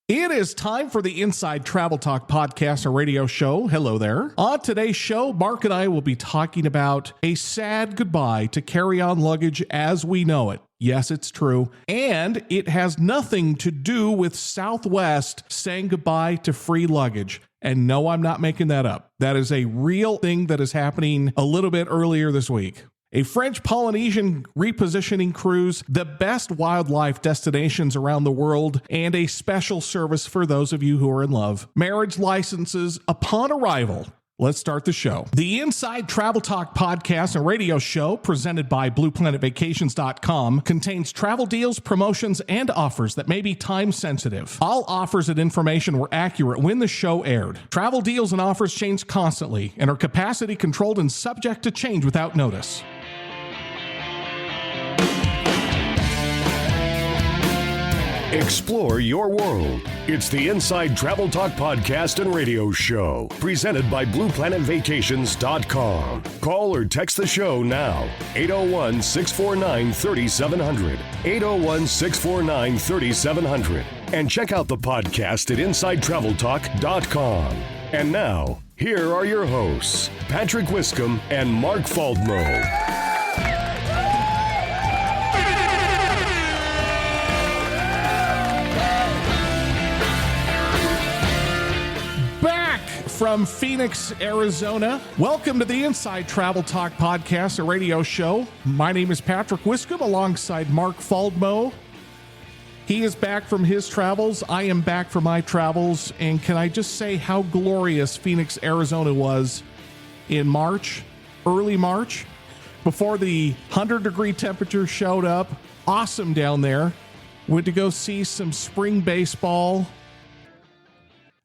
It is time for the Inside Travel Talk podcast and radio show. Hello there. On today's show, Mark and I will be talking about a sad goodbye to carry-on luggage as we know it. Yes, it's true. And it has nothing to do with Southwest saying goodbye to free luggage. And no, I'm not making that up. That is a real thing that is happening a little bit earlier this week. A French Polynesian repositioning cruise, the best wildlife destinations around the world, and a special service for those of you who are in love. Marriage licenses upon arrival. Let's start the show. The Inside Travel Talk podcast and radio show, presented by BluePlanetVacations.com, contains travel deals, promotions, and offers that may be time-sensitive. All offers and information were accurate when the show aired. Travel deals and offers change constantly and are capacity-controlled and subject to change without notice. Explore your world. It's the Inside Travel Talk podcast and radio show, presented by BluePlanetVacations.com. Call or text the show now, 801-649-3700, 801-649-3700, and check out the podcast at InsideTravelTalk.com. And now, here are your hosts, Patrick Wiscombe and Mark Faldmo. From Phoenix, Arizona, welcome to the Inside Travel Talk podcast and radio show. My name is Patrick Wiscombe alongside Mark Faldmo. He is back from his travels. I am back from my travels. And can I just say how glorious Phoenix, Arizona was in March, early March, before the 100-degree temperature showed up. Awesome down there. Went to go see some spring baseball.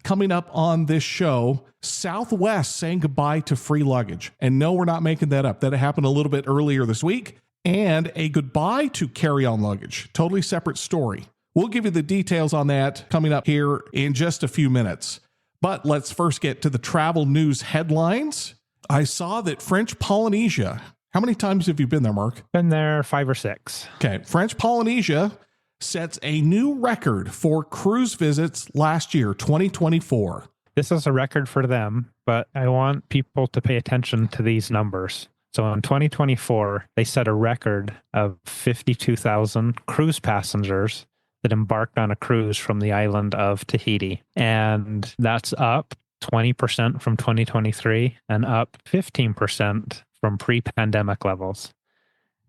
Coming up on this show, Southwest saying goodbye to free luggage. And no, we're not making that up. That happened a little bit earlier this week. And a goodbye to carry-on luggage. Totally separate story. We'll give you the details on that coming up here in just a few minutes. But let's first get to the travel news headlines. I saw that French Polynesia. How many times have you been there, Mark? Been there 5 or 6. Okay. French Polynesia sets a new record for cruise visits last year, 2024. This is a record for them, but I want people to pay attention to these numbers. So in 2024, they set a record of 52,000 cruise passengers that embarked on a cruise from the island of Tahiti. And that's up 20% from 2023 and up 15% from pre-pandemic levels.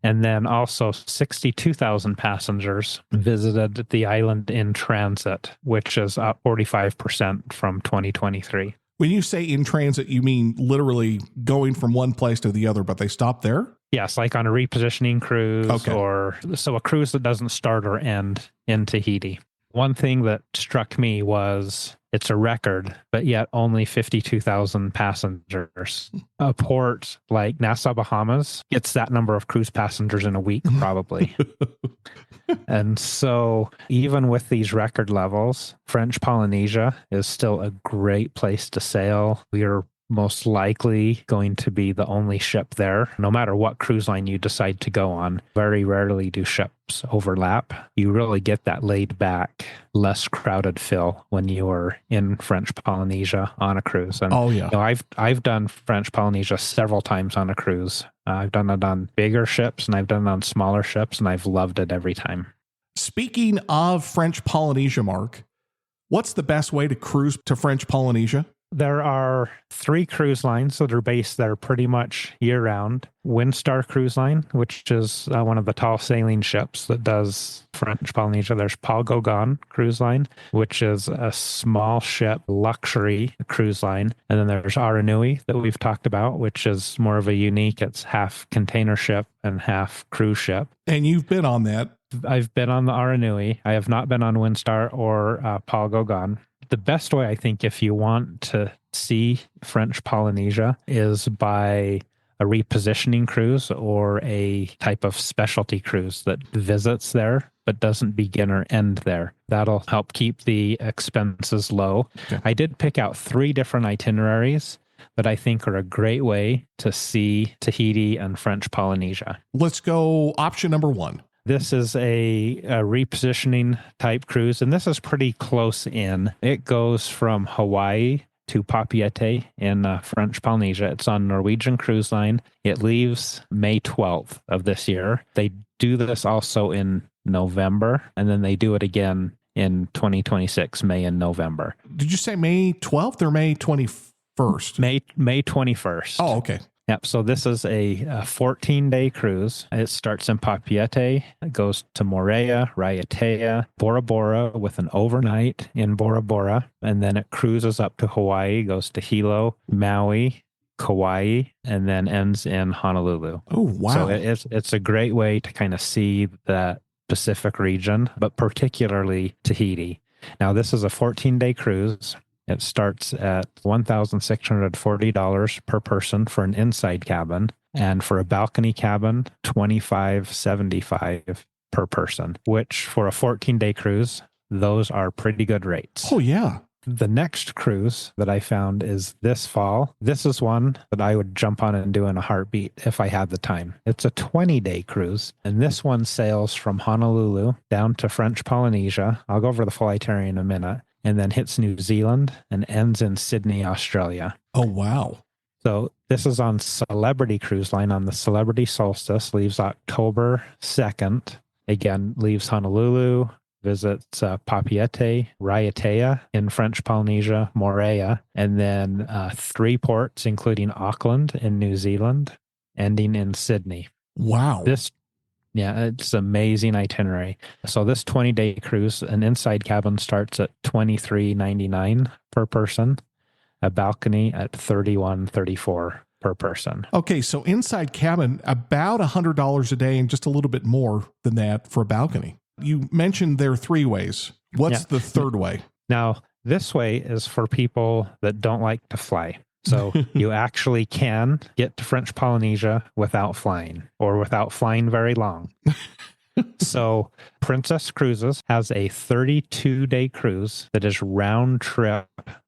And then also 62,000 passengers visited the island in transit, which is up 45% from 2023. When you say in transit, you mean literally going from one place to the other, but they stop there? Yes, like on a repositioning cruise, okay. Or so a cruise that doesn't start or end in Tahiti. One thing that struck me was it's a record, but yet only 52,000 passengers. A port like Nassau, Bahamas gets that number of cruise passengers in a week, probably. And so even with these record levels, French Polynesia is still a great place to sail. We are most likely going to be the only ship there, no matter what cruise line you decide to go on. Very rarely do ships overlap. You really get that laid back, less crowded feel when you are in French Polynesia on a cruise. And oh, yeah. You know, I've done French Polynesia several times on a cruise. I've done it on bigger ships and I've done it on smaller ships, and I've loved it every time. Speaking of French Polynesia, Mark, what's the best way to cruise to French Polynesia? There are 3 cruise lines that are based there pretty much year-round. Windstar Cruise Line, which is one of the tall sailing ships that does French Polynesia. There's Paul Gauguin Cruise Line, which is a small ship luxury cruise line. And then there's Aranui that we've talked about, which is more of a unique, it's half container ship and half cruise ship. And you've been on that. I've been on the Aranui. I have not been on Windstar or Paul Gauguin. The best way, I think, if you want to see French Polynesia is by a repositioning cruise or a type of specialty cruise that visits there but doesn't begin or end there. That'll help keep the expenses low. Okay. I did pick out 3 different itineraries that I think are a great way to see Tahiti and French Polynesia. Let's go option number 1. This is a repositioning type cruise, and this is pretty close in. It goes from Hawaii to Papeete in French Polynesia. It's on Norwegian Cruise Line. It leaves May 12th of this year. They do this also in November, and then they do it again in 2026, May and November. Did you say May 12th or May 21st? May 21st. Oh, okay. Yep. So this is a 14-day cruise. It starts in Papeete. It goes to Moorea, Raiatea, Bora Bora with an overnight in Bora Bora. And then it cruises up to Hawaii, goes to Hilo, Maui, Kauai, and then ends in Honolulu. Oh, wow. So it's a great way to kind of see that Pacific region, but particularly Tahiti. Now, this is a 14-day cruise. It starts at $1,640 per person for an inside cabin, and for a balcony cabin, $2,575 per person, which for a 14-day cruise, those are pretty good rates. Oh, yeah. The next cruise that I found is this fall. This is one that I would jump on and do in a heartbeat if I had the time. It's a 20-day cruise, and this one sails from Honolulu down to French Polynesia. I'll go over the full itinerary in a minute. And then hits New Zealand and ends in Sydney, Australia. Oh, wow. So this is on Celebrity Cruise Line on the Celebrity Solstice, leaves October 2nd. Again, leaves Honolulu, visits Papeete, Raiatea in French Polynesia, Moorea, and then 3 ports, including Auckland in New Zealand, ending in Sydney. Wow. Yeah, it's amazing itinerary. So this 20-day cruise, an inside cabin starts at $23.99 per person, a balcony at $31.34 per person. Okay, so inside cabin, about $100 a day and just a little bit more than that for a balcony. You mentioned there are 3 ways. What's the third way? Now, this way is for people that don't like to fly. So you actually can get to French Polynesia without flying or without flying very long. So Princess Cruises has a 32-day cruise that is round trip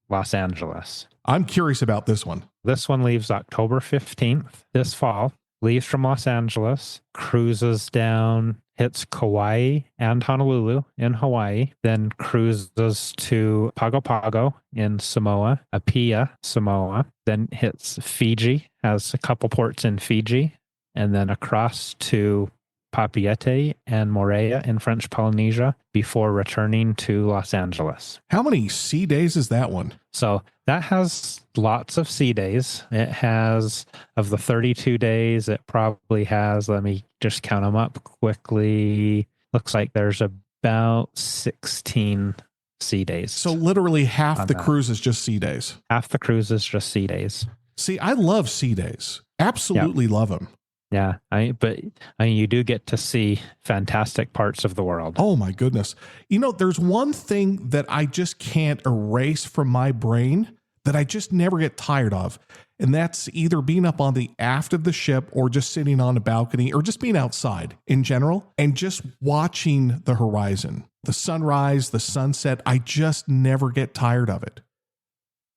Los Angeles. I'm curious about this one. This one leaves October 15th this fall, leaves from Los Angeles, cruises down, hits Kauai and Honolulu in Hawaii, then cruises to Pago Pago in Samoa, Apia, Samoa, then hits Fiji, has a couple ports in Fiji, and then across to Papeete and Moorea in French Polynesia before returning to Los Angeles. How many sea days is that one? So that has lots of sea days. It has, of the 32 days, it probably has, let me just count them up quickly. Looks like there's about 16 sea days. So literally half the cruise is just sea days. Half the cruise is just sea days. See, I love sea days. Absolutely love them. Yeah, but you do get to see fantastic parts of the world. Oh my goodness. You know, there's one thing that I just can't erase from my brain that I just never get tired of. And that's either being up on the aft of the ship or just sitting on a balcony or just being outside in general and just watching the horizon, the sunrise, the sunset. I just never get tired of it.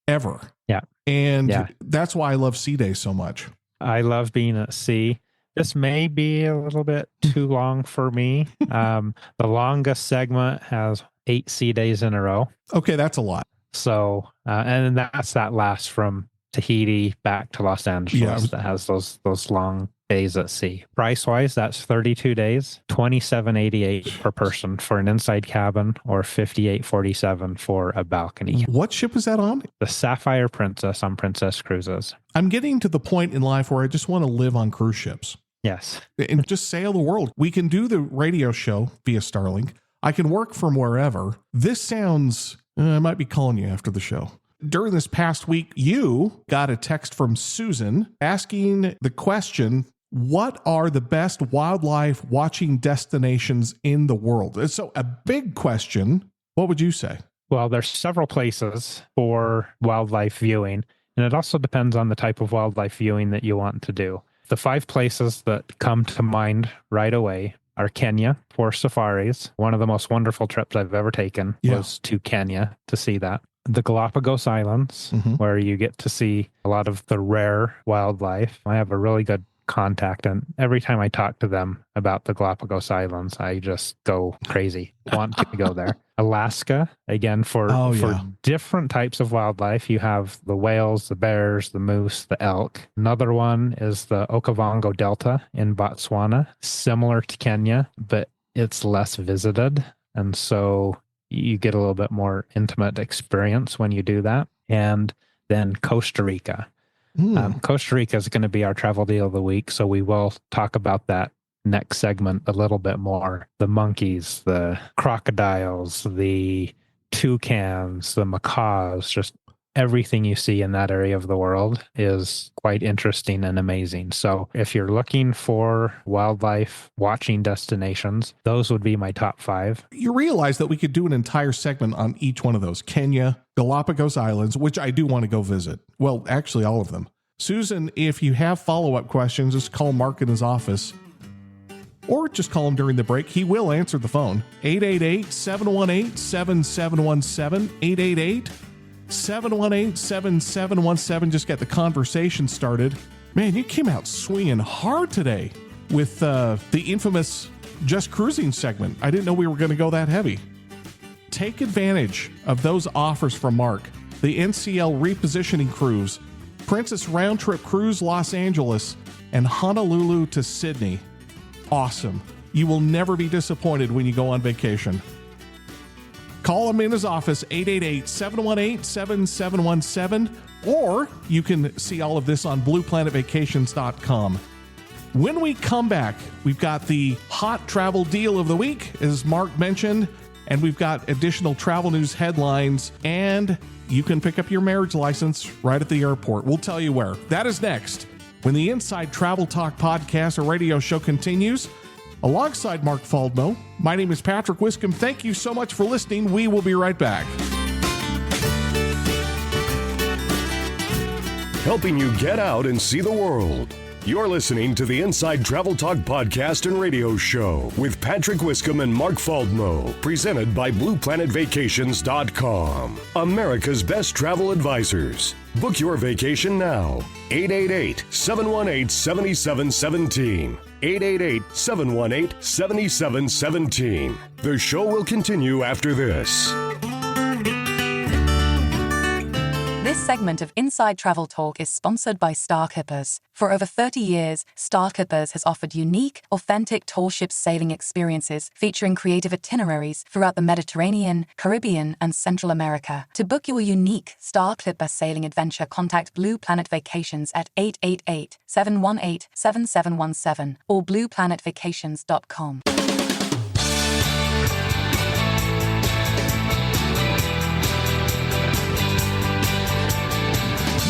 Ever. Yeah. And that's why I love sea days so much. I love being at sea. This may be a little bit too long for me. The longest segment has 8 sea days in a row. Okay, that's a lot. So, and that lasts from Tahiti back to Los Angeles. That has those long days at sea. Price wise, that's 32 days, $27.88 per person for an inside cabin, or $58.47 for a balcony. What ship is that on? The Sapphire Princess on Princess Cruises. I'm getting to the point in life where I just want to live on cruise ships. Yes. And just sail the world. We can do the radio show via Starlink. I can work from wherever. This sounds, I might be calling you after the show. During this past week, you got a text from Susan asking the question, what are the best wildlife watching destinations in the world? And so a big question. What would you say? Well, there's several places for wildlife viewing, and it also depends on the type of wildlife viewing that you want to do. The 5 places that come to mind right away are Kenya for safaris. One of the most wonderful trips I've ever taken was to Kenya to see that. The Galapagos Islands, where you get to see a lot of the rare wildlife. I have a really good contact. And every time I talk to them about the Galapagos Islands, I just go crazy, want to go there. Alaska, again, for different types of wildlife. You have the whales, the bears, the moose, the elk. Another one is the Okavango Delta in Botswana, similar to Kenya, but it's less visited. And so you get a little bit more intimate experience when you do that. And then Costa Rica. Costa Rica is going to be our travel deal of the week, so we will talk about that next segment a little bit more. The monkeys, the crocodiles, the toucans, the macaws, just everything you see in that area of the world is quite interesting and amazing. So if you're looking for wildlife watching destinations, those would be my top 5. You realize that we could do an entire segment on each one of those. Kenya, Galapagos Islands, which I do want to go visit. Well, actually, all of them. Susan, if you have follow-up questions, just call Mark in his office or just call him during the break. He will answer the phone. 888-718-7717, 888-718-7717. Just get the conversation started. Man, you came out swinging hard today with the infamous Just Cruising segment. I didn't know we were going to go that heavy. Take advantage of those offers from Mark. The NCL repositioning cruise, Princess Round Trip Cruise Los Angeles, and Honolulu to Sydney. Awesome. You will never be disappointed when you go on vacation. Call him in his office, 888-718-7717, or you can see all of this on blueplanetvacations.com. When we come back, we've got the hot travel deal of the week, as Mark mentioned, and we've got additional travel news headlines, and you can pick up your marriage license right at the airport. We'll tell you where. That is next, when the Inside Travel Talk podcast or radio show continues. Alongside Mark Faldmo, my name is Patrick Wiscombe. Thank you so much for listening. We will be right back. Helping you get out and see the world. You're listening to the Inside Travel Talk podcast and radio show with Patrick Wiscombe and Mark Faldmo, presented by BluePlanetVacations.com, America's best travel advisors. Book your vacation now. 888-718-7717. 888-718-7717. The show will continue after this. This segment of Inside Travel Talk is sponsored by Star Kippers. For over 30 years, Star Kippers has offered unique, authentic tall ship sailing experiences featuring creative itineraries throughout the Mediterranean, Caribbean, and Central America. To book your unique Star Clipper sailing adventure, contact Blue Planet Vacations at 888-718-7717 or blueplanetvacations.com.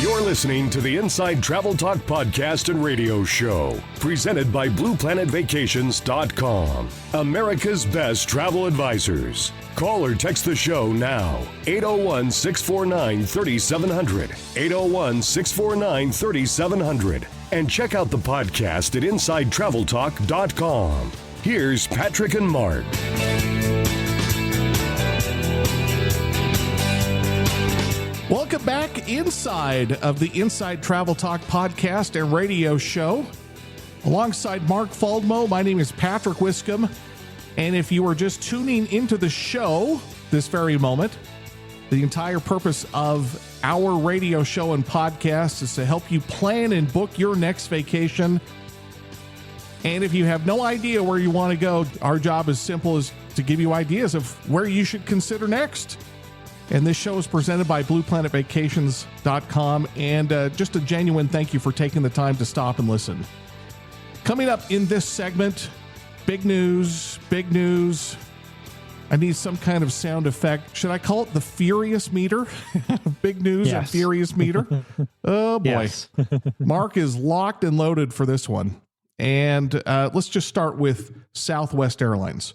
You're listening to the Inside Travel Talk podcast and radio show, presented by BluePlanetVacations.com, America's best travel advisors. Call or text the show now, 801-649-3700, 801-649-3700, and check out the podcast at InsideTravelTalk.com. Here's Patrick and Mark. Welcome back inside of the Inside Travel Talk podcast and radio show. Alongside Mark Faldmo, my name is Patrick Wiscombe. And if you are just tuning into the show this very moment, the entire purpose of our radio show and podcast is to help you plan and book your next vacation. And if you have no idea where you want to go, our job is simple as to give you ideas of where you should consider next. And this show is presented by BluePlanetVacations.com, and just a genuine thank you for taking the time to stop and listen. Coming up in this segment, big news, big news. I need some kind of sound effect. Should I call it the Furious Meter? Big news and Furious Meter? Oh, boy. Yes. Mark is locked and loaded for this one. And let's just start with Southwest Airlines.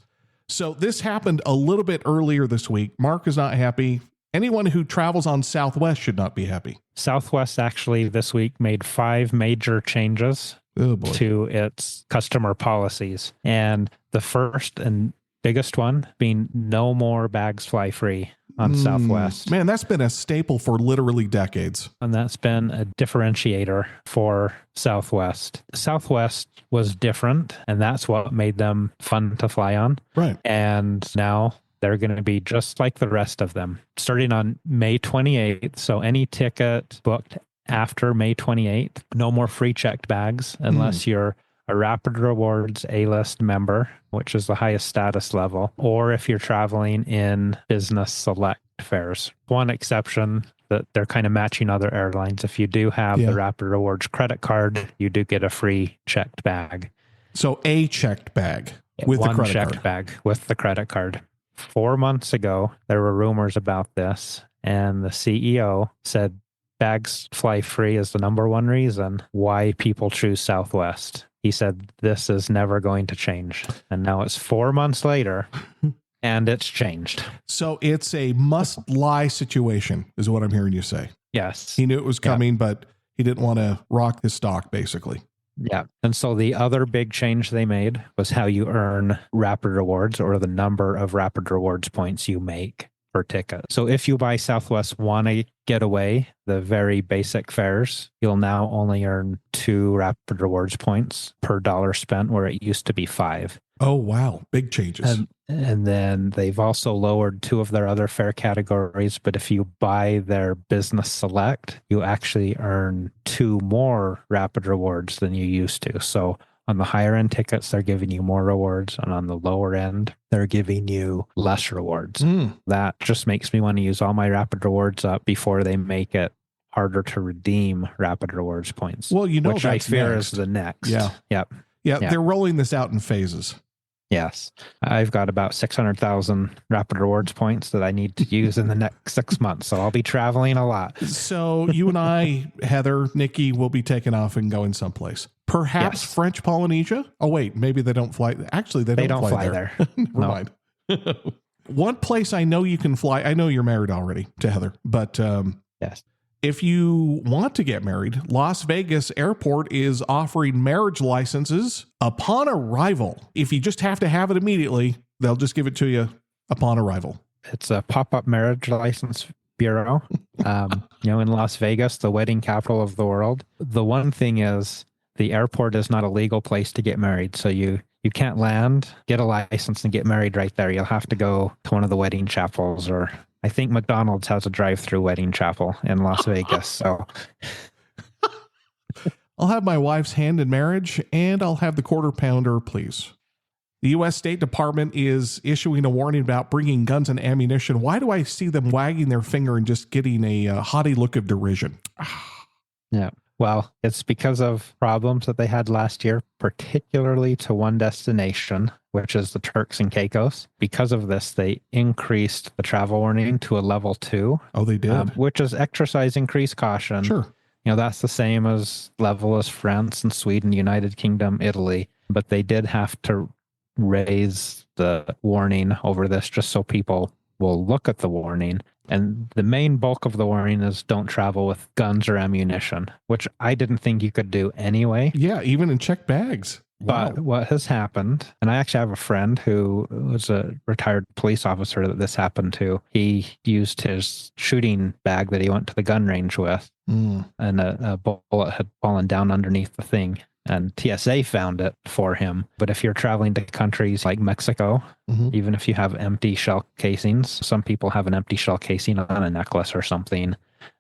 So this happened a little bit earlier this week. Mark is not happy. Anyone who travels on Southwest should not be happy. Southwest actually this week made 5 major changes to its customer policies. And the first and biggest one being no more bags fly free on Southwest. Man, that's been a staple for literally decades. And that's been a differentiator for Southwest. Southwest was different, and that's what made them fun to fly on. Right. And now they're going to be just like the rest of them, starting on May 28th. So any ticket booked after May 28th, no more free checked bags unless you're a Rapid Rewards A-list member, which is the highest status level, or if you're traveling in business select fares. One exception that they're kind of matching other airlines. If you do have the Rapid Rewards credit card, you do get a free checked bag. So a checked bag with the credit checked card. bag with the credit card. 4 months ago, there were rumors about this, and the CEO said bags fly free is the number one reason why people choose Southwest. He said, this is never going to change. And now it's 4 months later, and it's changed. So it's a must-lie situation, is what I'm hearing you say. Yes. He knew it was coming, but he didn't want to rock his stock, basically. Yeah. And so the other big change they made was how you earn Rapid Rewards, or the number of Rapid Rewards points you make per ticket. So if you buy Southwest Wanna Getaway, the very basic fares, you'll now only earn 2 Rapid Rewards points per dollar spent, where it used to be 5. Oh, wow. Big changes. And then they've also lowered 2 of their other fare categories. But if you buy their Business Select, you actually earn 2 more Rapid Rewards than you used to. So on the higher end tickets, they're giving you more rewards. And on the lower end, they're giving you less rewards. That just makes me want to use all my Rapid Rewards up before they make it harder to redeem Rapid Rewards points. Well, you know, which I fear is the next. Yeah. Yep. Yeah. They're rolling this out in phases. Yes. I've got about 600,000 Rapid Rewards points that I need to use in the next 6 months. So I'll be traveling a lot. So you and I, Heather, Nikki, will be taking off and going someplace. Perhaps French Polynesia? Oh, wait, maybe they don't fly. Actually, they don't fly there. Never mind. One place I know you can fly, I know you're married already to Heather, but yes. If you want to get married, Las Vegas Airport is offering marriage licenses upon arrival. If you just have to have it immediately, they'll just give it to you upon arrival. It's a pop-up marriage license bureau, in Las Vegas, the wedding capital of the world. The one thing is the airport is not a legal place to get married. So you can't land, get a license, and get married right there. You'll have to go to one of the wedding chapels, or I think McDonald's has a drive-through wedding chapel in Las Vegas. So I'll have my wife's hand in marriage, and I'll have the quarter pounder, please. The U.S. State Department is issuing a warning about bringing guns and ammunition. Why do I see them wagging their finger and just getting a haughty look of derision? Yeah. Well, it's because of problems that they had last year, particularly to one destination, which is the Turks and Caicos. Because of this, they increased the travel warning to a level 2. Oh, they did? Which is exercise increased caution. Sure. That's the same as level as France and Sweden, United Kingdom, Italy. But they did have to raise the warning over this just so people will look at the warning. And the main bulk of the warning is don't travel with guns or ammunition, which I didn't think you could do anyway. Yeah, even in checked bags. Wow. But what has happened, and I actually have a friend who was a retired police officer that this happened to. He used his shooting bag that he went to the gun range with, and a bullet had fallen down underneath the thing. And TSA found it for him. But if you're traveling to countries like Mexico, even if you have empty shell casings, some people have an empty shell casing on a necklace or something,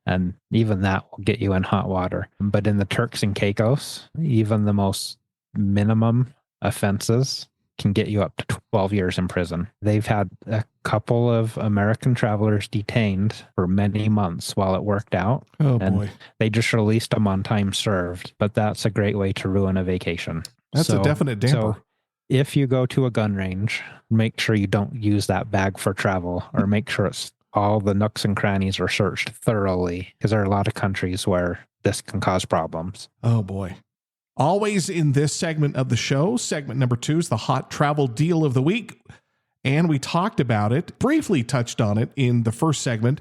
and even that will get you in hot water. But in the Turks and Caicos, even the most minimum offenses can get you up to 12 years in prison. They've had a couple of American travelers detained for many months while it worked out. Oh, and boy. They just released them on time served, but that's a great way to ruin a vacation. That's a definite damper. So if you go to a gun range, make sure you don't use that bag for travel, or make sure it's all the nooks and crannies are searched thoroughly, because there are a lot of countries where this can cause problems. Oh, boy. Always in this segment of the show, segment number 2 is the hot travel deal of the week. And we talked about it, briefly touched on it in the first segment,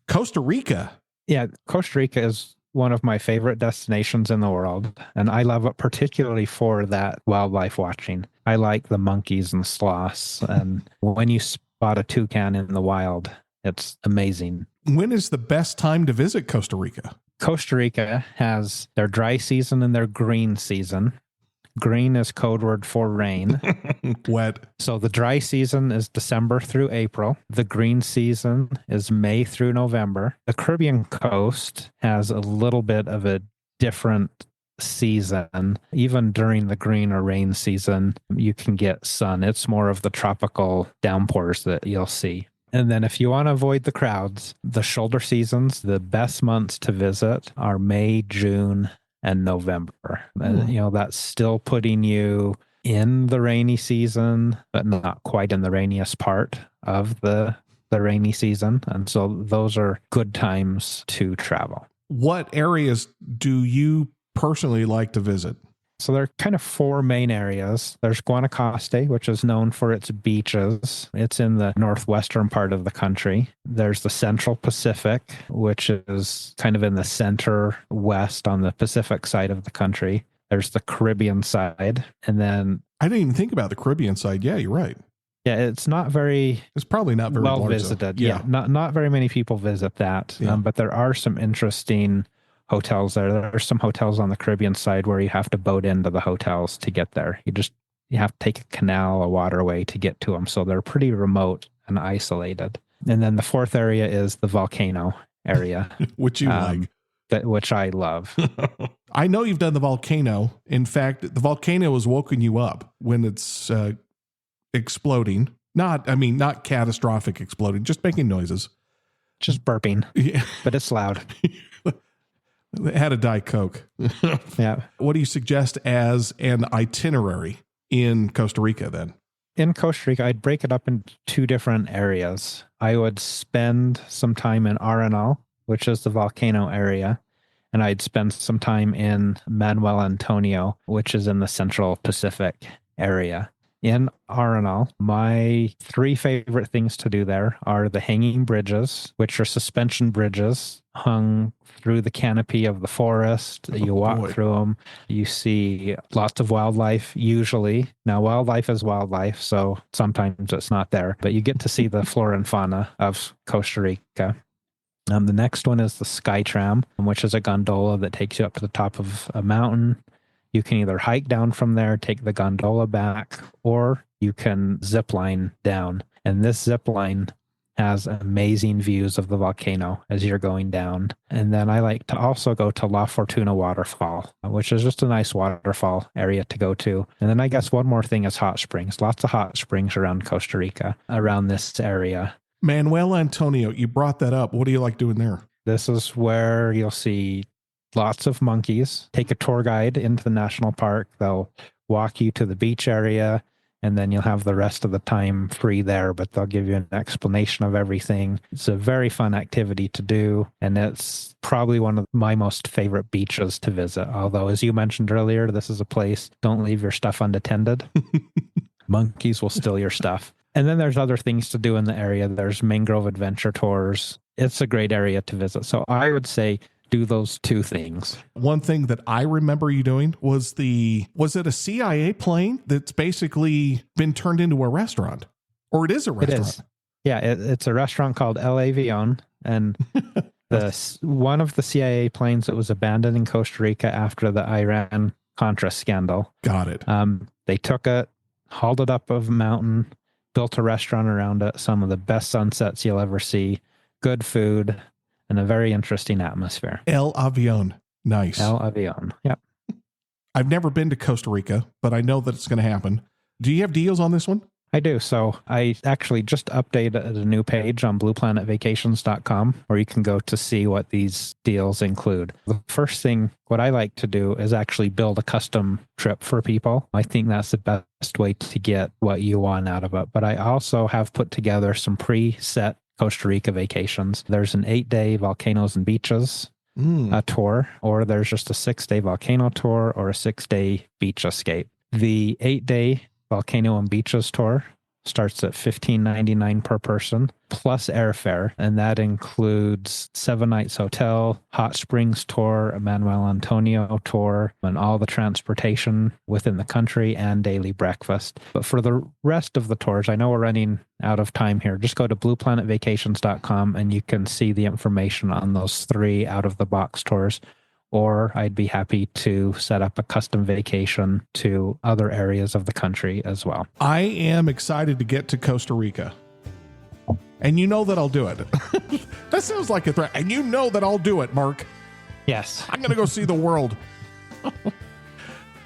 Costa Rica. Yeah, Costa Rica is one of my favorite destinations in the world. And I love it particularly for that wildlife watching. I like the monkeys and sloths. And when you spot a toucan in the wild, It's amazing. When is the best time to visit Costa Rica? Costa Rica has their dry season and their green season. Green is code word for rain. Wet. So the dry season is December through April. The green season is May through November. The Caribbean coast has a little bit of a different season. Even during the green or rain season, you can get sun. It's more of the tropical downpours that you'll see. And then if you want to avoid the crowds, the shoulder seasons, the best months to visit are May, June, and November. That's still putting you in the rainy season, but not quite in the rainiest part of the rainy season. And so those are good times to travel. What areas do you personally like to visit? So there are kind of four main areas. There's Guanacaste, which is known for its beaches. It's in the northwestern part of the country. There's the Central Pacific, which is kind of in the center west on the Pacific side of the country. There's the Caribbean side. And then I didn't even think about the Caribbean side. Yeah, you're right. Yeah, it's probably not very well large, visited. Yeah. Not very many people visit that. Yeah. But there are some interesting hotels there. There are some hotels on the Caribbean side where you have to boat into the hotels to get there. You have to take a canal, a waterway to get to them. So they're pretty remote and isolated. And then the fourth area is the volcano area. Which you like. Which I love. I know you've done the volcano. In fact, the volcano has woken you up when it's exploding. Not catastrophic exploding, just making noises. Just burping. Yeah. But it's loud. They had a Diet Coke. Yeah. What do you suggest as an itinerary in Costa Rica then? In Costa Rica, I'd break it up into two different areas. I would spend some time in Arenal, which is the volcano area, and I'd spend some time in Manuel Antonio, which is in the Central Pacific area. In Arenal, my three favorite things to do there are the hanging bridges, which are suspension bridges hung through the canopy of the forest. You walk through them. You see lots of wildlife, usually. Now, wildlife is wildlife, so sometimes it's not there. But you get to see the flora and fauna of Costa Rica. The next one is the Sky Tram, which is a gondola that takes you up to the top of a mountain. You can either hike down from there, take the gondola back, or you can zip line down. And this zip line has amazing views of the volcano as you're going down. And then I like to also go to La Fortuna Waterfall, which is just a nice waterfall area to go to. And then I guess one more thing is hot springs. Lots of hot springs around Costa Rica, around this area. Manuel Antonio, you brought that up. What do you like doing there? This is where you'll see lots of monkeys. Take a tour guide into the national park. They'll walk you to the beach area, and then you'll have the rest of the time free there, but they'll give you an explanation of everything. It's a very fun activity to do, and it's probably one of my most favorite beaches to visit. Although, as you mentioned earlier, this is a place, don't leave your stuff unattended. Monkeys will steal your stuff. And then there's other things to do in the area. There's mangrove adventure tours. It's a great area to visit. So I would say do those two things. One thing that I remember you doing was it a CIA plane that's basically been turned into a restaurant? Or it is a restaurant? It is. Yeah, it's a restaurant called El Avion, and one of the CIA planes that was abandoned in Costa Rica after the Iran-Contra scandal. Got it. They took it, hauled it up a mountain, built a restaurant around it, some of the best sunsets you'll ever see, good food, and a very interesting atmosphere. El Avion. Nice. El Avion. Yep. I've never been to Costa Rica, but I know that it's going to happen. Do you have deals on this one? I do. So I actually just updated a new page on blueplanetvacations.com where you can go to see what these deals include. The first thing, what I like to do is actually build a custom trip for people. I think that's the best way to get what you want out of it. But I also have put together some preset Costa Rica vacations. There's an 8-day volcanoes and beaches tour, or there's just a 6-day volcano tour or a 6-day beach escape. The 8-day volcano and beaches tour starts at $15.99 per person, plus airfare. And that includes 7 nights hotel, hot springs tour, a Manuel Antonio tour, and all the transportation within the country and daily breakfast. But for the rest of the tours, I know we're running out of time here. Just go to blueplanetvacations.com and you can see the information on those 3 out-of-the-box tours. Or I'd be happy to set up a custom vacation to other areas of the country as well. I am excited to get to Costa Rica. And you know that I'll do it. That sounds like a threat. And you know that I'll do it, Mark. Yes. I'm going to go see the world.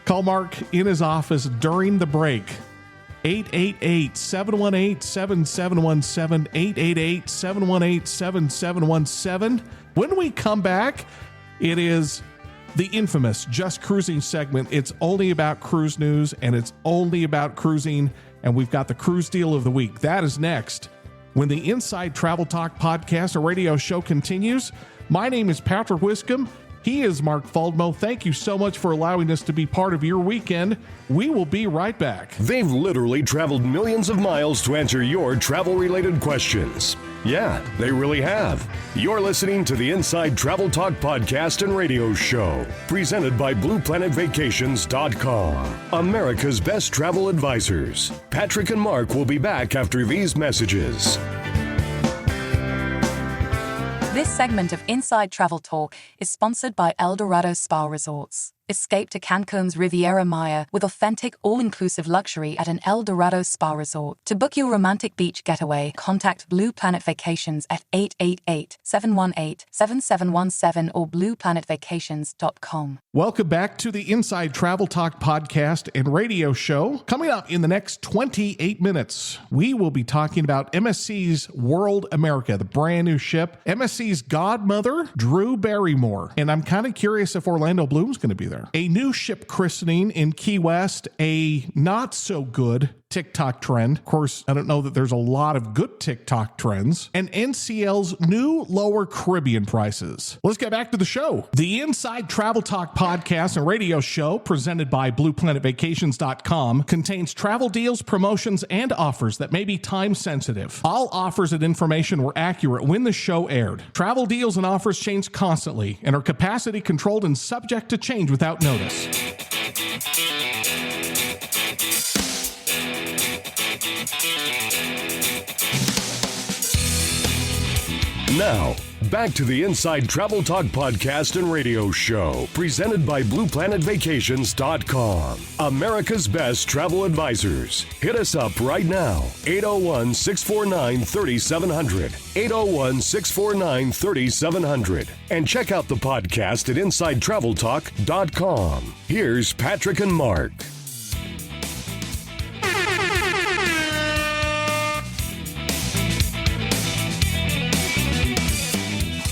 Call Mark in his office during the break. 888-718-7717. 888-718-7717. When we come back, it is the infamous Just Cruising segment. It's only about cruise news, and it's only about cruising, and we've got the cruise deal of the week. That is next. When the Inside Travel Talk podcast or radio show continues, my name is Patrick Wiscombe. He is Mark Faldmo. Thank you so much for allowing us to be part of your weekend. We will be right back. They've literally traveled millions of miles to answer your travel-related questions. Yeah, they really have. You're listening to the Inside Travel Talk podcast and radio show, presented by BluePlanetVacations.com, America's best travel advisors. Patrick and Mark will be back after these messages. This segment of Inside Travel Talk is sponsored by El Dorado Spa Resorts. Escape to Cancun's Riviera Maya with authentic, all-inclusive luxury at an El Dorado Spa Resort. To book your romantic beach getaway, contact Blue Planet Vacations at 888-718-7717 or blueplanetvacations.com. Welcome back to the Inside Travel Talk podcast and radio show. Coming up in the next 28 minutes, we will be talking about MSC's World America, the brand new ship. MSC's godmother, Drew Barrymore. And I'm kind of curious if Orlando Bloom's going to be there. A new ship christening in Key West, a not so good TikTok trend. Of course, I don't know that there's a lot of good TikTok trends. And NCL's new lower Caribbean prices. Let's get back to the show. The Inside Travel Talk podcast and radio show, presented by BluePlanetVacations.com, contains travel deals, promotions, and offers that may be time sensitive. All offers and information were accurate when the show aired. Travel deals and offers change constantly and are capacity controlled and subject to change without notice. Now, back to the Inside Travel Talk podcast and radio show, presented by BluePlanetVacations.com, America's best travel advisors. Hit us up right now, 801-649-3700, 801-649-3700, and check out the podcast at InsideTravelTalk.com. Here's Patrick and Mark.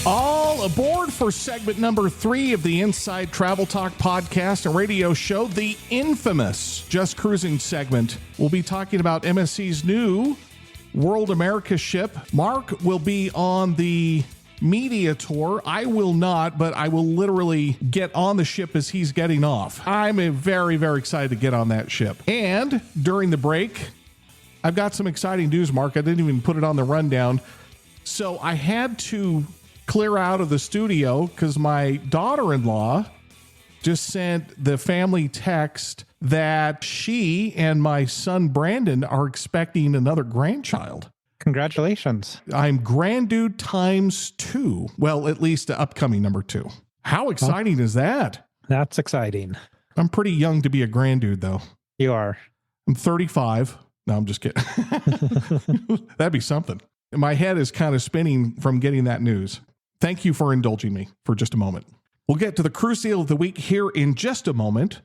All aboard for segment number 3 of the Inside Travel Talk podcast and radio show, the infamous Just Cruising segment. We'll be talking about MSC's new World America ship. Mark will be on the media tour. I will not, but I will literally get on the ship as he's getting off. I'm very, very excited to get on that ship. And during the break, I've got some exciting news, Mark. I didn't even put it on the rundown. So I had to clear out of the studio because my daughter-in-law just sent the family text that she and my son Brandon are expecting another grandchild. Congratulations. I'm granddude times 2. Well, at least the upcoming number 2. How exciting is that? That's exciting. I'm pretty young to be a granddude, though. You are. I'm 35. No, I'm just kidding. That'd be something. My head is kind of spinning from getting that news. Thank you for indulging me for just a moment. We'll get to the cruise deal of the week here in just a moment,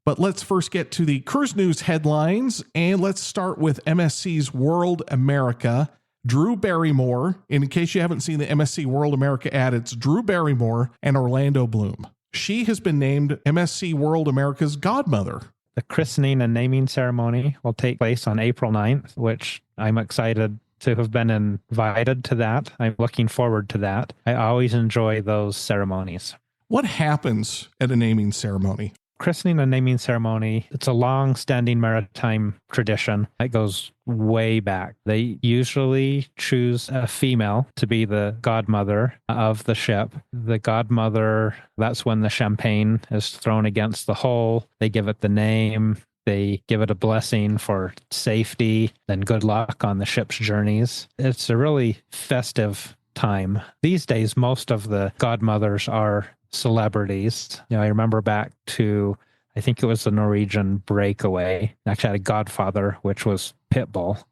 but let's first get to the cruise news headlines, and let's start with MSC's World America. Drew Barrymore, and in case you haven't seen the MSC World America ad, it's Drew Barrymore and Orlando Bloom. She has been named MSC World America's godmother. The christening and naming ceremony will take place on April 9th, which I'm excited to have been invited to that. I'm looking forward to that. I always enjoy those ceremonies. What happens at a naming ceremony? Christening and naming ceremony, it's a long-standing maritime tradition that goes way back. They usually choose a female to be the godmother of the ship. The godmother, that's when the champagne is thrown against the hull. They give it the name. They give it a blessing for safety and good luck on the ship's journeys. It's a really festive time. These days, most of the godmothers are celebrities. I remember back to, I think it was the Norwegian Breakaway. Actually had a godfather, which was Pitbull.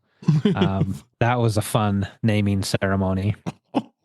That was a fun naming ceremony.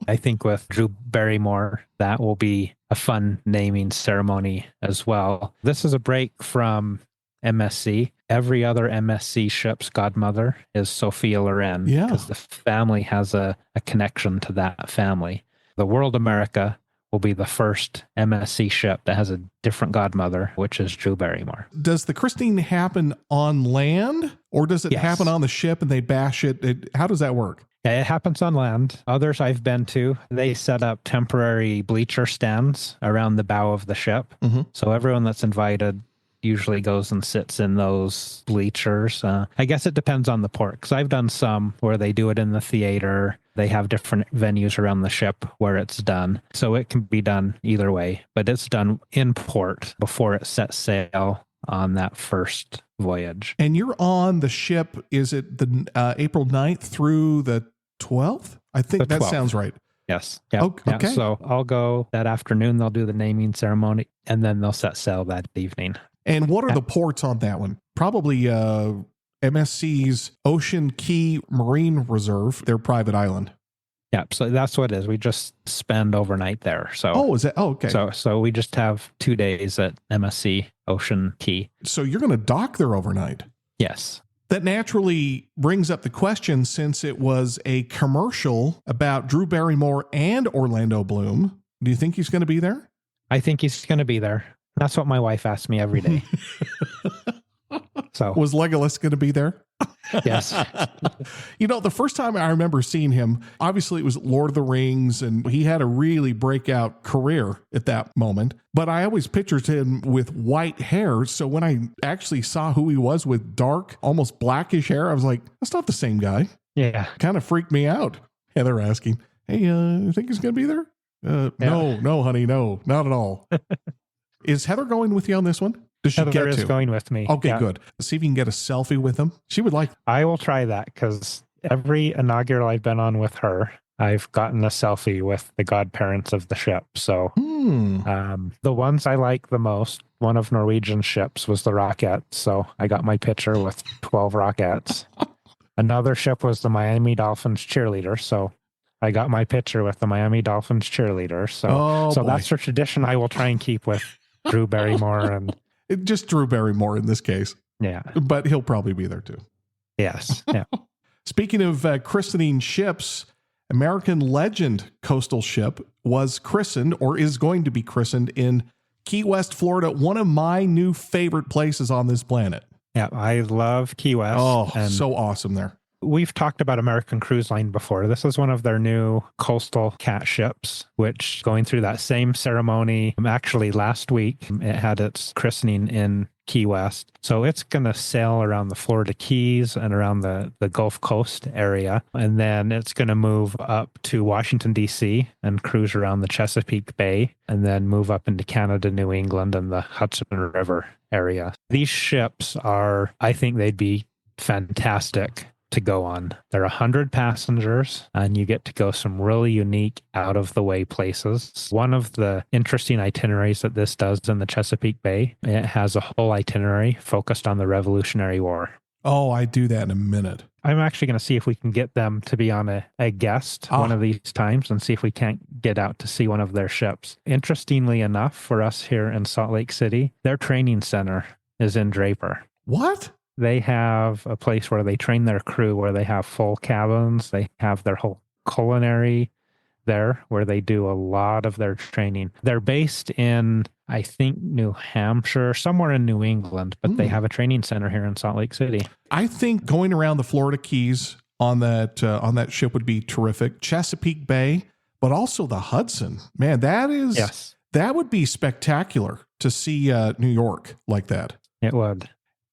I think with Drew Barrymore, that will be a fun naming ceremony as well. This is a break from MSC. Every other MSC ship's godmother is Sophia Loren, because the family has a connection to that family. The World America will be the first MSC ship that has a different godmother, which is Drew Barrymore. Does the christening happen on land, or does it happen on the ship and they bash it? How does that work? Yeah, it happens on land. Others I've been to, they set up temporary bleacher stands around the bow of the ship. Mm-hmm. So everyone that's invited usually goes and sits in those bleachers. I guess it depends on the port, because I've done some where they do it in the theater. They have different venues around the ship where it's done. So it can be done either way, but it's done in port before it sets sail on that first voyage. And you're on the ship, is it the April 9th through the 12th? I think that sounds right. Yes. Yeah. Okay. Yeah. So I'll go that afternoon. They'll do the naming ceremony, and then they'll set sail that evening. And what are the ports on that one? Probably MSC's Ocean Key Marine Reserve, their private island. Yeah, so that's what it is. We just spend overnight there. So okay. So we just have 2 days at MSC Ocean Key. So you're going to dock there overnight? Yes. That naturally brings up the question, since it was a commercial about Drew Barrymore and Orlando Bloom. Do you think he's going to be there? I think he's going to be there. That's what my wife asks me every day. So was Legolas going to be there? Yes. The first time I remember seeing him, obviously it was Lord of the Rings, and he had a really breakout career at that moment. But I always pictured him with white hair. So when I actually saw who he was with dark, almost blackish hair, I was like, that's not the same guy. Yeah. Kind of freaked me out. Heather asking, hey, you think he's going to be there? No, honey, no, not at all. Is Heather going with you on this one? Does she Heather is going with me. Okay, good. See if you can get a selfie with him. She would like. I will try that, because every inaugural I've been on with her, I've gotten a selfie with the godparents of the ship. So the ones I like the most, one of Norwegian ships was the Rocket. So I got my picture with 12 Rockets. Another ship was the Miami Dolphins cheerleader. So I got my picture with the Miami Dolphins cheerleader. So that's a tradition I will try and keep with Drew Barrymore and just Drew Barrymore in this case. Yeah. But he'll probably be there too. Yes. Yeah. Speaking of christening ships, American Legend coastal ship was christened, or is going to be christened, in Key West, Florida, one of my new favorite places on this planet. Yeah. I love Key West. Oh, so awesome there. We've talked about American Cruise Line before. This is one of their new coastal cat ships, which going through that same ceremony, actually last week, it had its christening in Key West. So it's going to sail around the Florida Keys and around the Gulf Coast area. And then it's going to move up to Washington, D.C. and cruise around the Chesapeake Bay, and then move up into Canada, New England, and the Hudson River area. These ships I think they'd be fantastic to go on. They're 100 passengers, and you get to go some really unique, out-of-the-way places. One of the interesting itineraries that this does in the Chesapeake Bay, it has a whole itinerary focused on the Revolutionary War. Oh, I do that in a minute. I'm actually going to see if we can get them to be on a guest one of these times, and see if we can't get out to see one of their ships. Interestingly enough, for us here in Salt Lake City, their training center is in Draper. What? They have a place where they train their crew, where they have full cabins. They have their whole culinary there, where they do a lot of their training. They're based in, I think, New Hampshire, somewhere in New England, but they have a training center here in Salt Lake City. I think going around the Florida Keys on that ship would be terrific. Chesapeake Bay, but also the Hudson. Man, that would be spectacular to see New York like that. It would.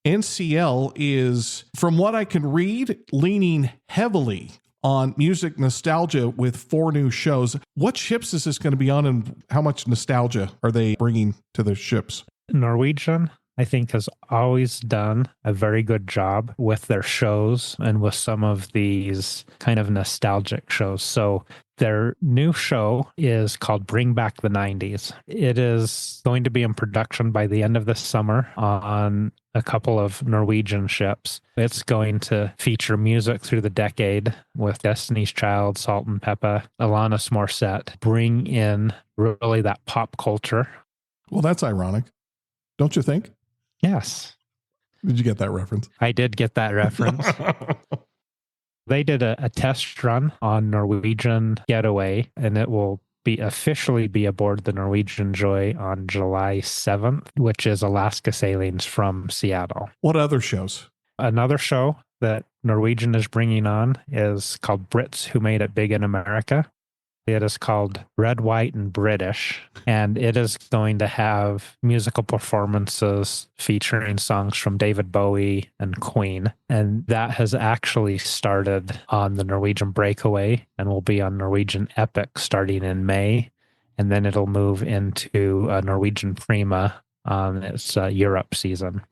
NCL is, from what I can read, leaning heavily on music nostalgia with 4 new shows. What ships is this going to be on, and how much nostalgia are they bringing to the ships? Norwegian, I think, has always done a very good job with their shows and with some of these kind of nostalgic shows. So their new show is called Bring Back the 90s. It is going to be in production by the end of this summer on a couple of Norwegian ships. It's going to feature music through the decade with Destiny's Child, Salt and Pepper, Alanis Morissette, bring in really that pop culture. Well, that's ironic, don't you think? Yes. Did you get that reference? I did get that reference. They did a test run on Norwegian Getaway, and it will officially be aboard the Norwegian Joy on July 7th, which is Alaska sailings from Seattle. What other shows? Another show that Norwegian is bringing on is called Brits Who Made It Big in America. It is called Red, White, and British, and it is going to have musical performances featuring songs from David Bowie and Queen. And that has actually started on the Norwegian Breakaway and will be on Norwegian Epic starting in May. And then it'll move into Norwegian Prima on its Europe season.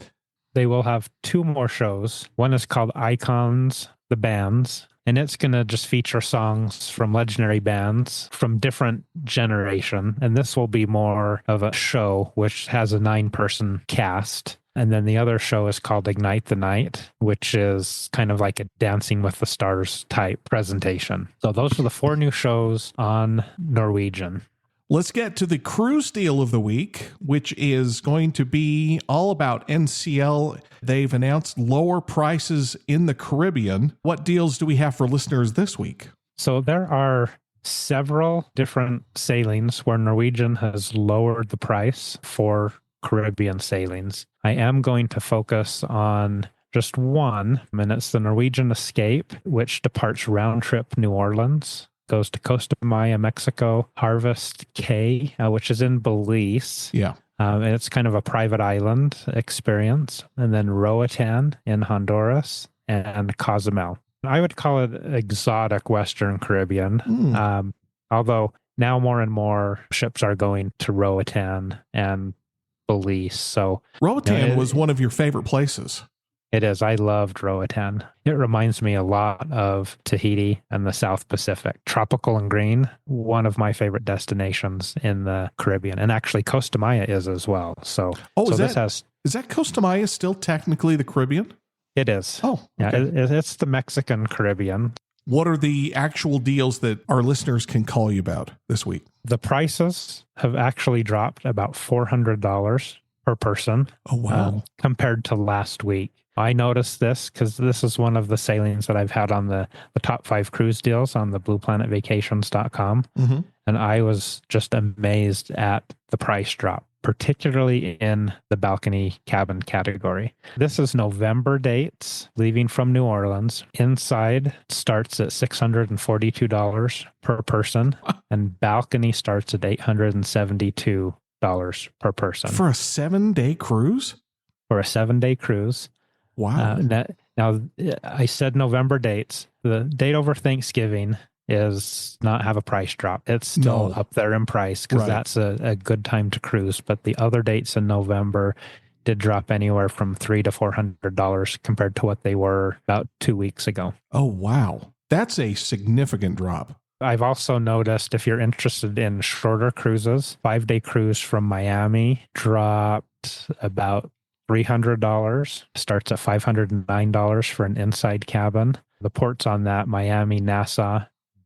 They will have 2 more shows. One is called Icons, the Bands, and it's going to just feature songs from legendary bands from different generation. And this will be more of a show, which has a 9-person cast. And then the other show is called Ignite the Night, which is kind of like a Dancing with the Stars type presentation. So those are the 4 new shows on Norwegian. Let's get to the cruise deal of the week, which is going to be all about NCL. They've announced lower prices in the Caribbean. What deals do we have for listeners this week? So there are several different sailings where Norwegian has lowered the price for Caribbean sailings. I am going to focus on just one, and it's the Norwegian Escape, which departs round trip New Orleans. Goes to Costa Maya, Mexico, Harvest Caye, which is in Belize. Yeah. And it's kind of a private island experience. And then Roatan in Honduras and Cozumel. I would call it exotic Western Caribbean. Although now more and more ships are going to Roatan and Belize. So Roatan was one of your favorite places. It is. I loved Roatan. It reminds me a lot of Tahiti and the South Pacific. Tropical and green, one of my favorite destinations in the Caribbean. And actually, Costa Maya is as well. Is that Costa Maya still technically the Caribbean? It is. Oh, okay. Yeah, it's the Mexican Caribbean. What are the actual deals that our listeners can call you about this week? The prices have actually dropped about $400 per person. Oh, wow. Compared to last week. I noticed this because this is one of the sailings that I've had on the top 5 cruise deals on the blueplanetvacations.com. Mm-hmm. And I was just amazed at the price drop, particularly in the balcony cabin category. This is November dates, leaving from New Orleans. Inside starts at $642 per person, and balcony starts at $872 per person. For a 7-day cruise? For a 7-day cruise. Wow. Now, I said November dates. The date over Thanksgiving is not have a price drop. It's still up there in price because that's a good time to cruise. But the other dates in November did drop anywhere from $300 to $400 compared to what they were about 2 weeks ago. Oh, wow. That's a significant drop. I've also noticed if you're interested in shorter cruises, 5-day cruise from Miami dropped about $300, starts at $509 for an inside cabin. The ports on that, Miami, Nassau,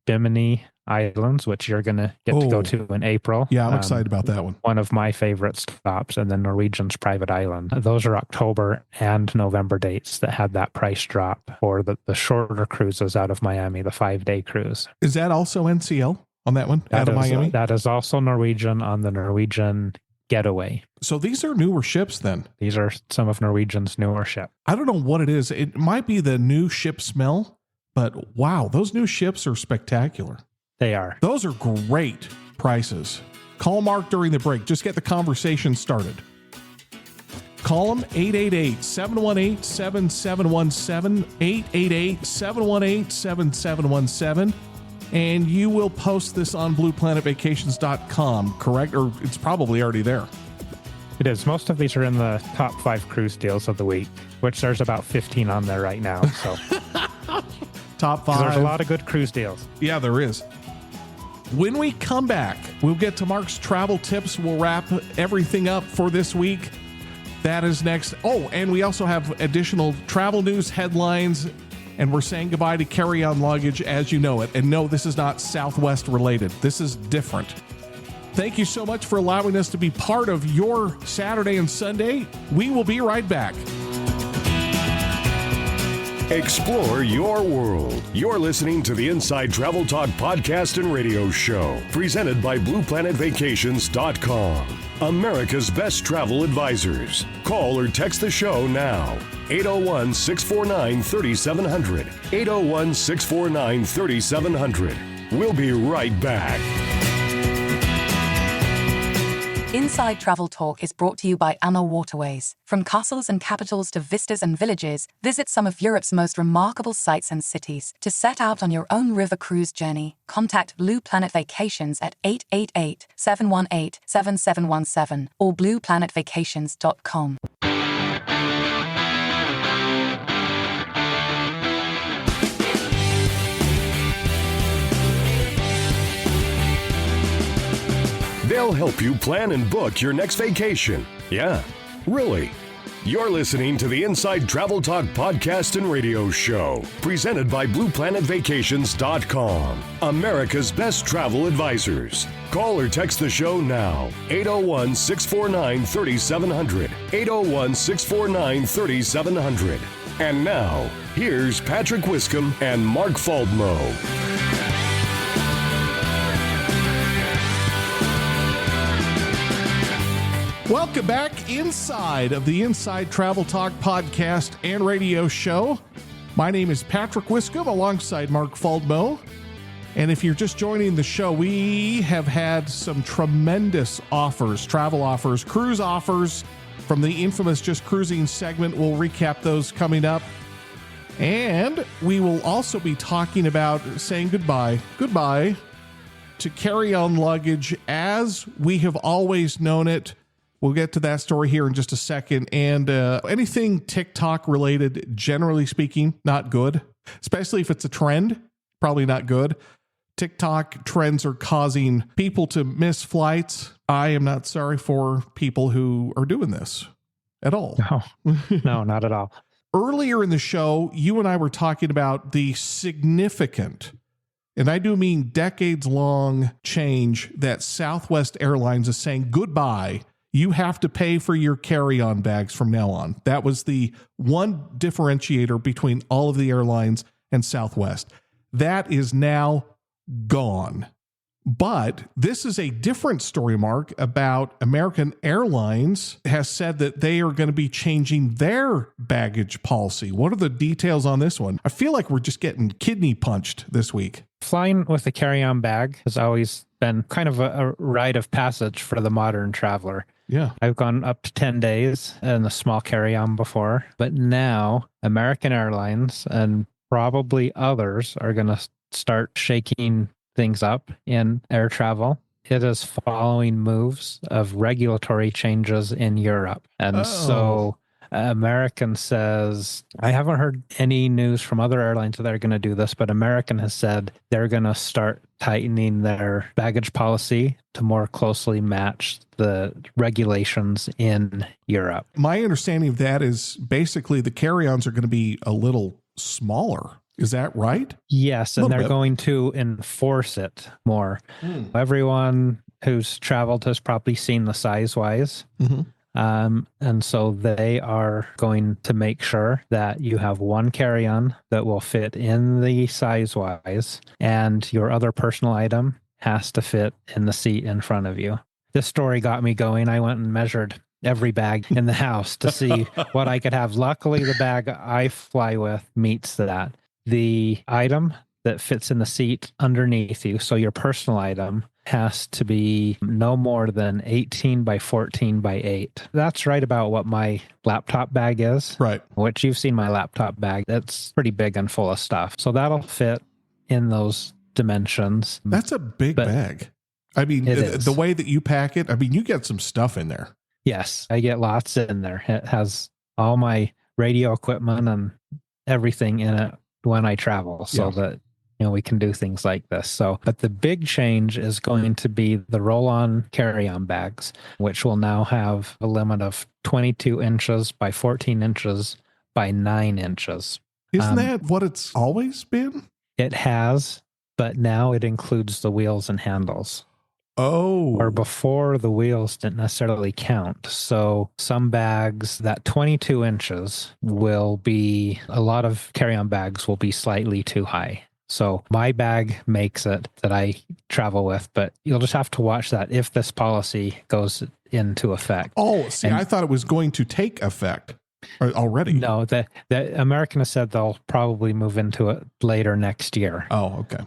Bimini Islands, which you're going to get to go to in April. Yeah, I'm excited about that one. One of my favorite stops, and then Norwegian's private island. Those are October and November dates that had that price drop for the shorter cruises out of Miami, the 5-day cruise. Is that also NCL on that one, out of Miami? That is also Norwegian on the Norwegian Getaway. So these are newer ships then? These are some of Norwegian's newer ships. I don't know what it is. It might be the new ship smell, but wow, those new ships are spectacular. They are. Those are great prices. Call Mark during the break. Just get the conversation started. Call him 888-718-7717, 888-718-7717, and you will post this on blueplanetvacations.com, correct? Or it's probably already there. It is. Most of these are in the top 5 cruise deals of the week, which there's about 15 on there right now. So top 5. There's a lot of good cruise deals. Yeah, there is. When we come back, we'll get to Mark's travel tips. We'll wrap everything up for this week. That is next. Oh, and we also have additional travel news headlines, and we're saying goodbye to carry-on luggage as you know it. And no, this is not Southwest related. This is different. Thank you so much for allowing us to be part of your Saturday and Sunday. We will be right back. Explore your world. You're listening to the Inside Travel Talk podcast and radio show, presented by BluePlanetVacations.com, America's best travel advisors. Call or text the show now. 801-649-3700. 801-649-3700. We'll be right back. Inside Travel Talk is brought to you by AMA Waterways. From castles and capitals to vistas and villages, visit some of Europe's most remarkable sites and cities. To set out on your own river cruise journey, contact Blue Planet Vacations at 888-718-7717 or blueplanetvacations.com. They'll help you plan and book your next vacation. Yeah, really. You're listening to the Inside Travel Talk podcast and radio show, presented by BluePlanetVacations.com, America's best travel advisors. Call or text the show now, 801-649-3700, 801-649-3700. And now, here's Patrick Wiscombe and Mark Faldmo. Welcome back inside of the Inside Travel Talk podcast and radio show. My name is Patrick Wiscombe alongside Mark Faldmo. And if you're just joining the show, we have had some tremendous offers, travel offers, cruise offers from the infamous Just Cruising segment. We'll recap those coming up. And we will also be talking about saying goodbye to carry-on luggage as we have always known it. We'll get to that story here in just a second. And anything TikTok related, generally speaking, not good, especially if it's a trend, probably not good. TikTok trends are causing people to miss flights. I am not sorry for people who are doing this at all. No, not at all. Earlier in the show, you and I were talking about the significant, and I do mean decades-long change that Southwest Airlines is saying goodbye. You have to pay for your carry-on bags from now on. That was the one differentiator between all of the airlines and Southwest. That is now gone. But this is a different story, Mark, about American Airlines has said that they are going to be changing their baggage policy. What are the details on this one? I feel like we're just getting kidney punched this week. Flying with a carry-on bag has always been kind of a rite of passage for the modern traveler. Yeah. I've gone up to 10 days in a small carry-on before, but now American Airlines and probably others are going to start shaking things up in air travel. It is following moves of regulatory changes in Europe. And so American says, I haven't heard any news from other airlines that are going to do this, but American has said they're going to start tightening their baggage policy to more closely match the regulations in Europe. My understanding of that is basically the carry-ons are going to be a little smaller. Is that right? Yes, and they're going to enforce it more. Everyone who's traveled has probably seen the size-wise. Mm-hmm. And so they are going to make sure that you have one carry-on that will fit in the size-wise, and your other personal item has to fit in the seat in front of you. This story got me going. I went and measured every bag in the house to see what I could have. Luckily, the bag I fly with meets that. The item that fits in the seat underneath you. So your personal item has to be no more than 18 by 14 by 8. That's right about what my laptop bag is. Right. Which you've seen my laptop bag. That's pretty big and full of stuff. So that'll fit in those dimensions. That's a big bag. I mean, the way that you pack it, I mean, you get some stuff in there. Yes, I get lots in there. It has all my radio equipment and everything in it when I travel, so that we can do things like this. So, but the big change is going to be the roll-on carry-on bags, which will now have a limit of 22 inches by 14 inches by 9 inches. Isn't that what it's always been? It has, but now it includes the wheels and handles. Oh. Or before, the wheels didn't necessarily count. So some bags, that 22 inches will be, a lot of carry-on bags will be slightly too high. So my bag makes it that I travel with, but you'll just have to watch that if this policy goes into effect. Oh, see, I thought it was going to take effect already. No, the American has said they'll probably move into it later next year. Oh, okay.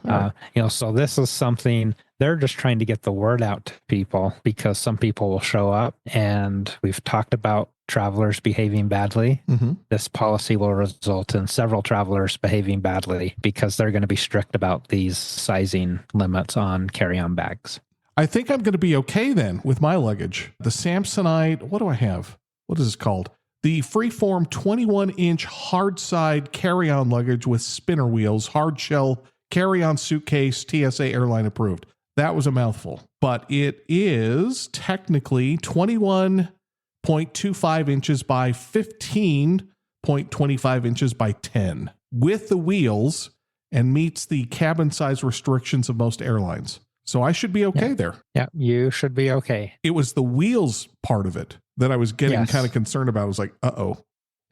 So this is something they're just trying to get the word out to people, because some people will show up, and we've talked about travelers behaving badly. Mm-hmm. This policy will result in several travelers behaving badly because they're going to be strict about these sizing limits on carry-on bags. I think I'm going to be okay then with my luggage. The Samsonite, what do I have? What is this called? The Freeform 21-inch hard side carry-on luggage with spinner wheels, hard shell carry-on suitcase, TSA airline approved. That was a mouthful, but it is technically 21.25 inches by 15.25 inches by 10 with the wheels, and meets the cabin size restrictions of most airlines. So I should be okay there. Yeah, you should be okay. It was the wheels part of it that I was getting kind of concerned about. I was like, uh-oh.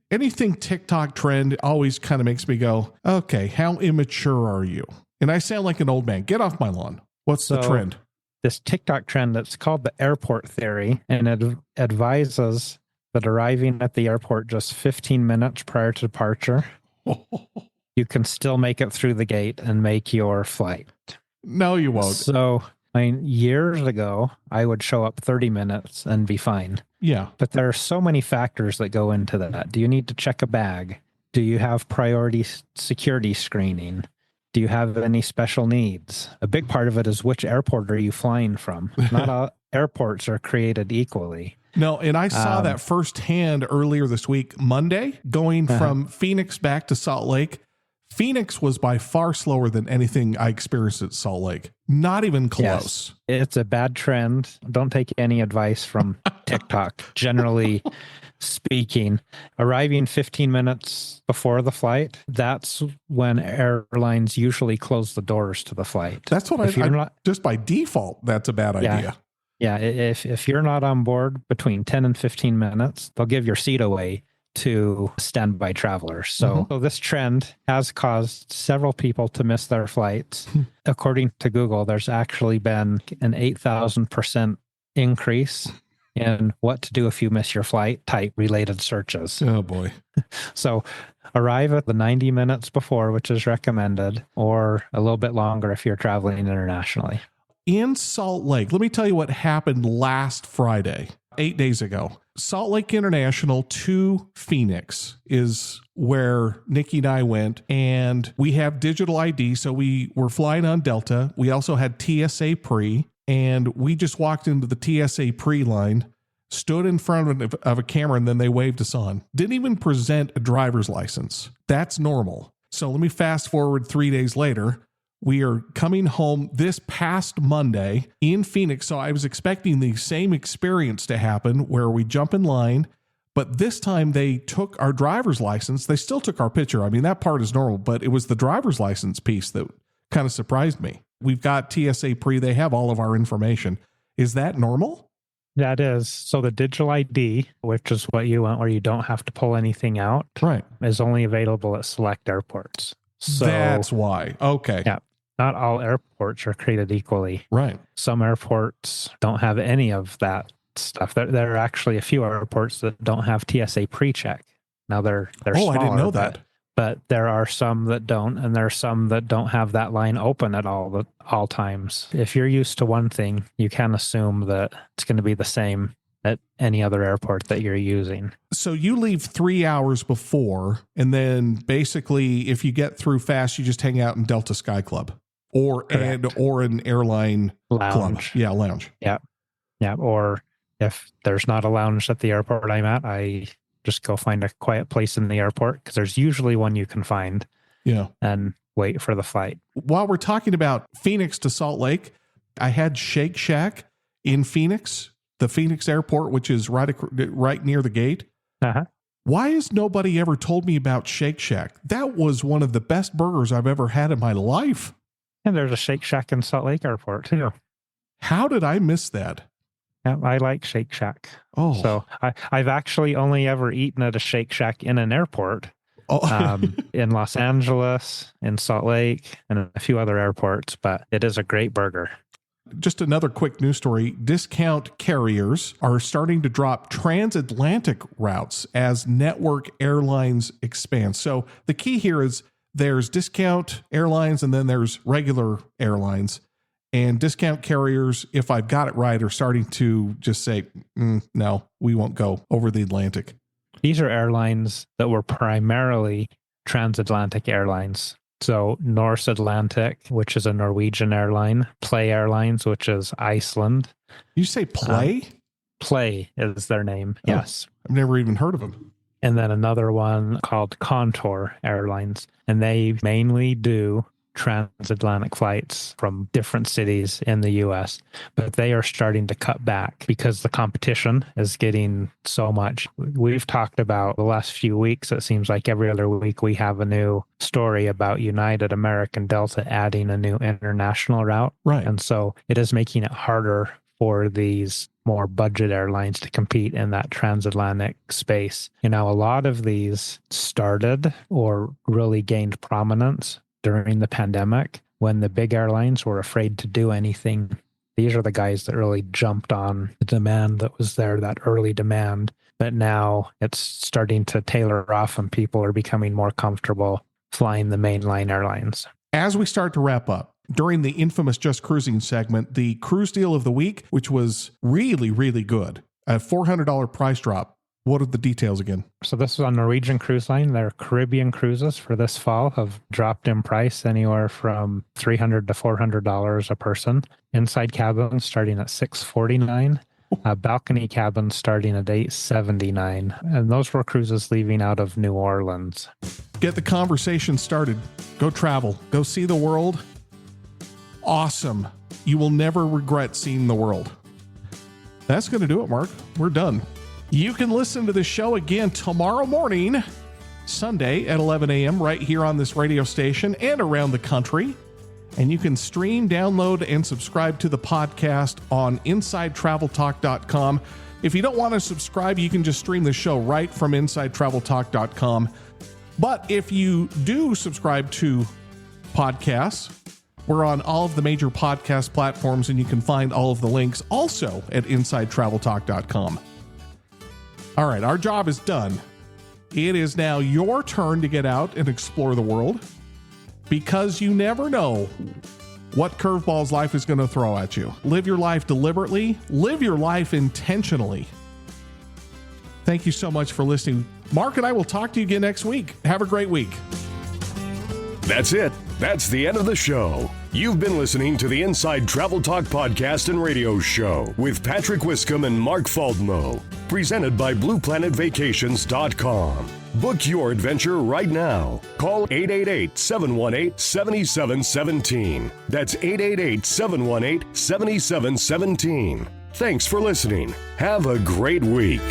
Anything TikTok trend always kind of makes me go, okay, how immature are you? And I sound like an old man. Get off my lawn. What's the trend? This TikTok trend that's called the airport theory, and it advises that arriving at the airport just 15 minutes prior to departure, you can still make it through the gate and make your flight. No, you won't. So, years ago, I would show up 30 minutes and be fine. Yeah. But there are so many factors that go into that. Do you need to check a bag? Do you have priority security screening? Do you have any special needs? A big part of it is which airport are you flying from? Not all airports are created equally. No, and I saw that firsthand earlier this week, Monday, going from Phoenix back to Salt Lake. Phoenix was by far slower than anything I experienced at Salt Lake. Not even close. Yes, it's a bad trend. Don't take any advice from TikTok. Generally speaking, arriving 15 minutes before the flight, that's when airlines usually close the doors to the flight. That's what just by default, that's a bad idea. Yeah, if you're not on board between 10 and 15 minutes, they'll give your seat away to standby travelers. So this trend has caused several people to miss their flights. According to Google, there's actually been an 8,000% increase in what to do if you miss your flight type related searches. Oh boy. So arrive at the 90 minutes before, which is recommended, or a little bit longer if you're traveling internationally. In Salt Lake, let me tell you what happened last Friday, 8 days ago. Salt Lake International to Phoenix is where Nikki and I went, and we have digital ID. So we were flying on Delta. We also had TSA pre, and we just walked into the TSA pre line, stood in front of a camera, and then they waved us on. Didn't even present a driver's license. That's normal. So let me fast forward 3 days later. We are coming home this past Monday in Phoenix. So I was expecting the same experience to happen where we jump in line, but this time they took our driver's license. They still took our picture. I mean, that part is normal, but it was the driver's license piece that kind of surprised me. We've got TSA pre, they have all of our information. Is that normal? That is. So the digital ID, which is what you want, where you don't have to pull anything out, right, is only available at select airports. So that's why. Okay. Yeah. Not all airports are created equally. Right. Some airports don't have any of that stuff. There are actually a few airports that don't have TSA pre-check. Now they're smaller, I didn't know that. But there are some that don't, and there are some that don't have that line open at all times. If you're used to one thing, you can assume that it's going to be the same at any other airport that you're using. So you leave 3 hours before, and then basically, if you get through fast, you just hang out in Delta Sky Club or an airline lounge. Club. Yeah, lounge. Yeah. Or if there's not a lounge at the airport I'm at, I just go find a quiet place in the airport, because there's usually one you can find. Yeah. And wait for the flight. While we're talking about Phoenix to Salt Lake, I had Shake Shack in Phoenix, the Phoenix airport, which is right near the gate. Uh-huh. Why has nobody ever told me about Shake Shack? That was one of the best burgers I've ever had in my life. And there's a Shake Shack in Salt Lake Airport too. How did I miss that? Yeah, I like Shake Shack. Oh, so I've actually only ever eaten at a Shake Shack in an airport. In Los Angeles, in Salt Lake, and a few other airports, but it is a great burger. Just another quick news story. Discount carriers are starting to drop transatlantic routes as network airlines expand. So the key here is there's discount airlines and then there's regular airlines. And discount carriers, if I've got it right, are starting to just say, no, we won't go over the Atlantic. These are airlines that were primarily transatlantic airlines. So Norse Atlantic, which is a Norwegian airline, Play Airlines, which is Iceland. You say Play? Play is their name, yes. I've never even heard of them. And then another one called Contour Airlines. And they mainly do transatlantic flights from different cities in the US, but they are starting to cut back because the competition is getting so much. We've talked about the last few weeks, it seems like every other week we have a new story about United, American, Delta adding a new international route. Right. And so it is making it harder for these more budget airlines to compete in that transatlantic space. You know, a lot of these started or really gained prominence during the pandemic when the big airlines were afraid to do anything. These are the guys that really jumped on the demand that was there, that early demand. But now it's starting to tailor off and people are becoming more comfortable flying the mainline airlines. As we start to wrap up, during the infamous Just Cruising segment, the cruise deal of the week, which was really, really good, a $400 price drop. What are the details again? So this is on Norwegian Cruise Line. Their Caribbean cruises for this fall have dropped in price anywhere from $300 to $400 a person. Inside cabins starting at $649. Balcony cabins starting at $879. And those were cruises leaving out of New Orleans. Get the conversation started. Go travel. Go see the world. Awesome. You will never regret seeing the world. That's going to do it, Mark. We're done. You can listen to the show again tomorrow morning, Sunday at 11 a.m. right here on this radio station and around the country. And you can stream, download, and subscribe to the podcast on InsideTravelTalk.com. If you don't want to subscribe, you can just stream the show right from InsideTravelTalk.com. But if you do subscribe to podcasts, we're on all of the major podcast platforms, and you can find all of the links also at InsideTravelTalk.com. All right, our job is done. It is now your turn to get out and explore the world, because you never know what curveballs life is going to throw at you. Live your life deliberately. Live your life intentionally. Thank you so much for listening. Mark and I will talk to you again next week. Have a great week. That's it. That's the end of the show. You've been listening to the Inside Travel Talk podcast and radio show with Patrick Wiscombe and Mark Faldmo, presented by BluePlanetVacations.com. Book your adventure right now. Call 888-718-7717. That's 888-718-7717. Thanks for listening. Have a great week.